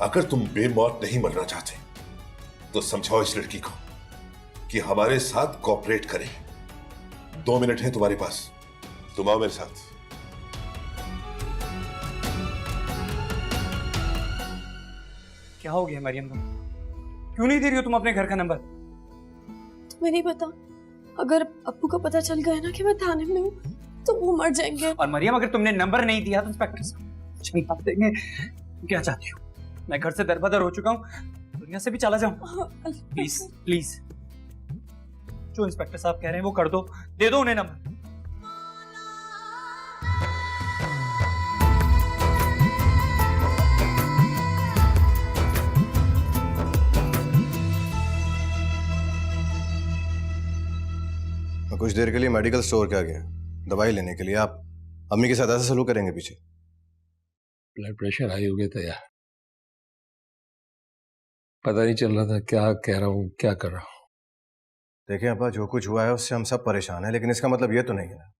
अगर तुम बेमौत नहीं मरना चाहते तो समझाओ इस लड़की को कि हमारे साथ कोऑपरेट करे। 2 मिनट है तुम्हारे पास, तुम आओ मेरे साथ। क्या हो गया मरियम, तुम क्यों नहीं दे रही हो तुम अपने घर का नंबर? तुम्हें नहीं पता, अगर अप्पू को पता चल गया ना कि मैं थाने में हूँ तो वो मर जाएंगे। और मरियम, अगर तुमने नंबर नहीं दिया तो इंस्पेक्टर साहब चिंता देंगे। क्या चाहती हो? मैं घर से दरबदर हो चुका हूँ, दुनिया से भी चला जाऊं। प्लीज प्लीज, जो इंस्पेक्टर साहब कह रहे हैं वो कर दो, दे दो उन्हें नंबर। मैं कुछ देर के लिए मेडिकल स्टोर के आ गया दवाई लेने के लिए। आप अम्मी के साथ ऐसा सलूक करेंगे पीछे? ब्लड प्रेशर हाई हो गया था यार, पता नहीं चल रहा था क्या कह रहा हूँ क्या कर रहा हूँ। देखिए अब्बा, जो कुछ हुआ है उससे हम सब परेशान हैं, लेकिन इसका मतलब ये तो नहीं है